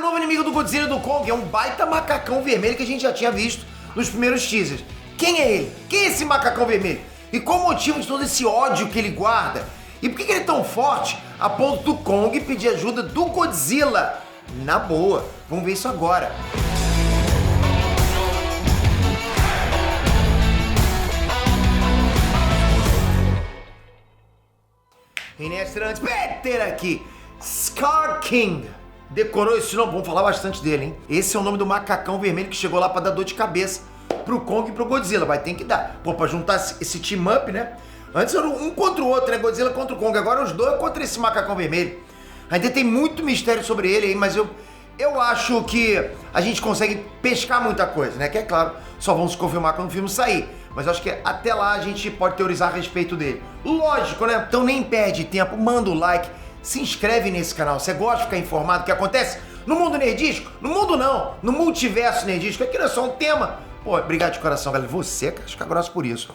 novo inimigo do Godzilla e do Kong é um baita macacão vermelho que a gente já tinha visto nos primeiros teasers. Quem é ele? Quem é esse macacão vermelho? E qual o motivo de todo esse ódio que ele guarda? E por que ele é tão forte a ponto do Kong pedir ajuda do Godzilla? Na boa, vamos ver isso agora. Inestrantes, Peter aqui. Scar King. Decorou esse nome? Vamos falar bastante dele, hein? Esse é o nome do macacão vermelho que chegou lá pra dar dor de cabeça pro Kong e pro Godzilla. Vai ter que dar. Pô, pra juntar esse team up, né? Antes era um contra o outro, né? Godzilla contra o Kong. Agora os dois contra esse macacão vermelho. Ainda tem muito mistério sobre ele aí, mas eu acho que a gente consegue pescar muita coisa, né? Que é claro, só vamos confirmar quando o filme sair. Mas eu acho que até lá a gente pode teorizar a respeito dele. Lógico, né? Então nem perde tempo, manda o like, se inscreve nesse canal. Você gosta de ficar informado do que acontece no mundo nerdístico? No mundo não, no multiverso nerdístico. Aqui não é só um tema. Pô, obrigado de coração, galera. Você, cara, fica grosso por isso.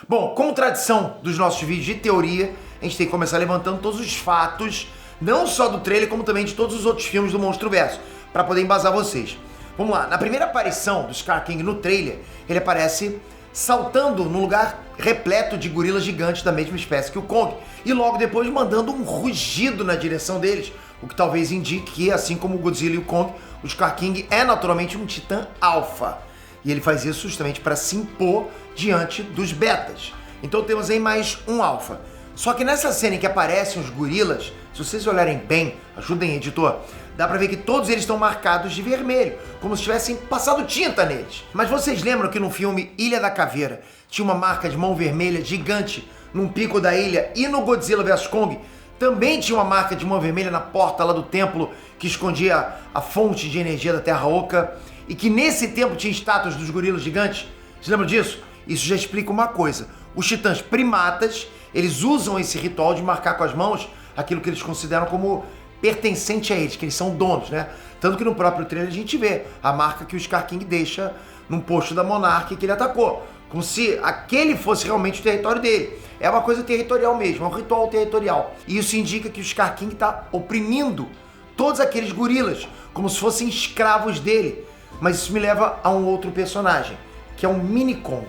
Bom, como tradição dos nossos vídeos de teoria, a gente tem que começar levantando todos os fatos, não só do trailer, como também de todos os outros filmes do Monstruverso, para poder embasar vocês. Vamos lá, na primeira aparição do Scar King no trailer, ele aparece saltando num lugar repleto de gorilas gigantes da mesma espécie que o Kong, e logo depois mandando um rugido na direção deles, o que talvez indique que, assim como o Godzilla e o Kong, o Scar King é naturalmente um titã alfa. E ele faz isso justamente para se impor diante dos betas. Então temos aí mais um alfa. Só que nessa cena em que aparecem os gorilas, se vocês olharem bem, ajudem, editor, dá pra ver que todos eles estão marcados de vermelho, como se tivessem passado tinta neles. Mas vocês lembram que no filme Ilha da Caveira tinha uma marca de mão vermelha gigante num pico da ilha, e no Godzilla vs Kong também tinha uma marca de mão vermelha na porta lá do templo que escondia a fonte de energia da Terra Oca, e que nesse tempo tinha estátuas dos gorilas gigantes? Vocês lembram disso? Isso já explica uma coisa. Os titãs primatas, eles usam esse ritual de marcar com as mãos aquilo que eles consideram como pertencente a eles, que eles são donos, né? Tanto que no próprio trailer a gente vê a marca que o Scar King deixa num posto da Monarch que ele atacou, como se aquele fosse realmente o território dele. É uma coisa territorial mesmo, é um ritual territorial. E isso indica que o Scar King está oprimindo todos aqueles gorilas, como se fossem escravos dele. Mas isso me leva a um outro personagem, que é o Mini Kong.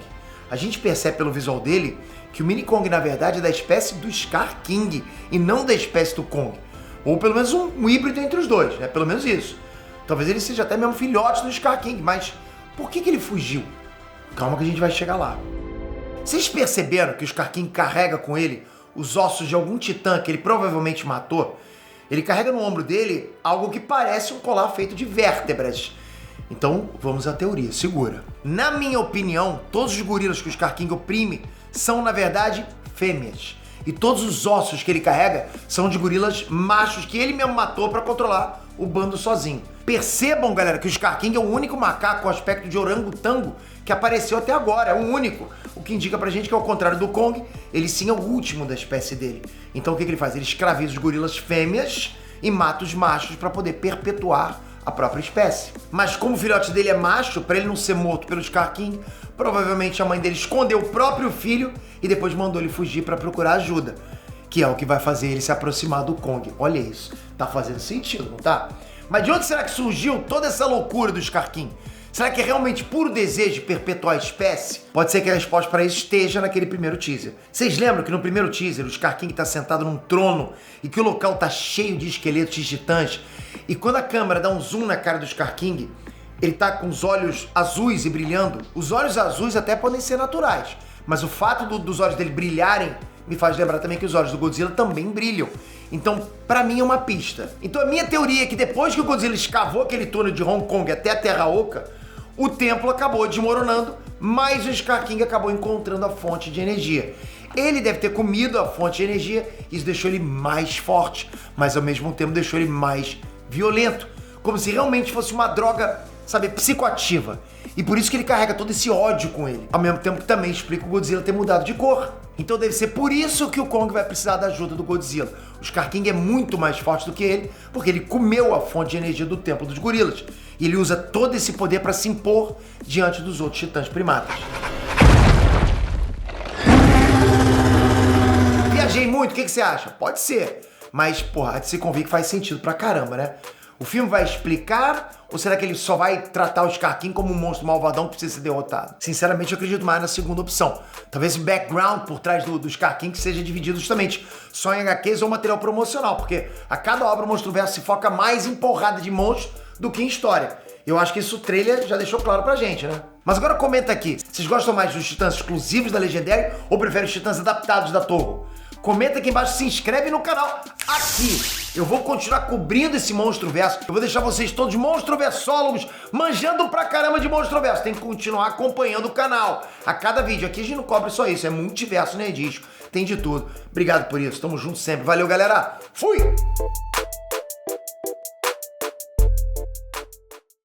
A gente percebe pelo visual dele que o Mini Kong, na verdade, é da espécie do Scar King e não da espécie do Kong. Ou pelo menos um híbrido entre os dois, né? Pelo menos isso. Talvez ele seja até mesmo filhote do Scar King, mas por que ele fugiu? Calma que a gente vai chegar lá. Vocês perceberam que o Scar King carrega com ele os ossos de algum titã que ele provavelmente matou? Ele carrega no ombro dele algo que parece um colar feito de vértebras. Então, vamos à teoria, segura. Na minha opinião, todos os gorilas que o Scar King oprime são, na verdade, fêmeas. E todos os ossos que ele carrega são de gorilas machos que ele mesmo matou para controlar o bando sozinho. Percebam, galera, que o Scar King é o único macaco com aspecto de orangotango que apareceu até agora, é o único. O que indica pra gente que, ao contrário do Kong, ele sim é o último da espécie dele. Então o que ele faz? Ele escraviza os gorilas fêmeas e mata os machos para poder perpetuar a própria espécie. Mas como o filhote dele é macho, para ele não ser morto pelo Scar King, provavelmente a mãe dele escondeu o próprio filho e depois mandou ele fugir para procurar ajuda, que é o que vai fazer ele se aproximar do Kong. Olha isso, tá fazendo sentido, não tá? Mas de onde será que surgiu toda essa loucura do Scar King? Será que é realmente puro desejo de perpetuar a espécie? Pode ser que a resposta para isso esteja naquele primeiro teaser. Vocês lembram que no primeiro teaser o Scar King está sentado num trono e que o local está cheio de esqueletos de titãs? E quando a câmera dá um zoom na cara do Scar King, ele tá com os olhos azuis e brilhando. Os olhos azuis até podem ser naturais, mas o fato dos olhos dele brilharem me faz lembrar também que os olhos do Godzilla também brilham. Então, pra mim é uma pista. Então a minha teoria é que depois que o Godzilla escavou aquele túnel de Hong Kong até a Terra Oca, o templo acabou desmoronando, mas o Scar King acabou encontrando a fonte de energia. Ele deve ter comido a fonte de energia, isso deixou ele mais forte, mas ao mesmo tempo deixou ele mais violento, como se realmente fosse uma droga, sabe, psicoativa. E por isso que ele carrega todo esse ódio com ele, ao mesmo tempo que também explica o Godzilla ter mudado de cor. Então deve ser por isso que o Kong vai precisar da ajuda do Godzilla. O Scar King é muito mais forte do que ele, porque ele comeu a fonte de energia do templo dos gorilas. E ele usa todo esse poder para se impor diante dos outros titãs primatas. Viajei muito, o que você acha? Pode ser. Mas, porra, há de se convir que faz sentido pra caramba, né? O filme vai explicar ou será que ele só vai tratar o Scar King como um monstro malvadão que precisa ser derrotado? Sinceramente, eu acredito mais na segunda opção. Talvez o background por trás do Scar King seja dividido justamente só em HQs ou material promocional, porque a cada obra o Monstro-Verso se foca mais em porrada de monstros do que em história. Eu acho que isso o trailer já deixou claro pra gente, né? Mas agora comenta aqui, vocês gostam mais dos Titãs exclusivos da Legendary ou preferem os Titãs adaptados da Toho? Comenta aqui embaixo, se inscreve no canal aqui. Eu vou continuar cobrindo esse Monstro-Verso. Eu vou deixar vocês todos monstro-versólogos, manjando pra caramba de Monstro-Verso. Tem que continuar acompanhando o canal. A cada vídeo. Aqui a gente não cobre só isso, é multiverso nerdístico. Tem de tudo. Obrigado por isso. Tamo junto sempre. Valeu, galera. Fui!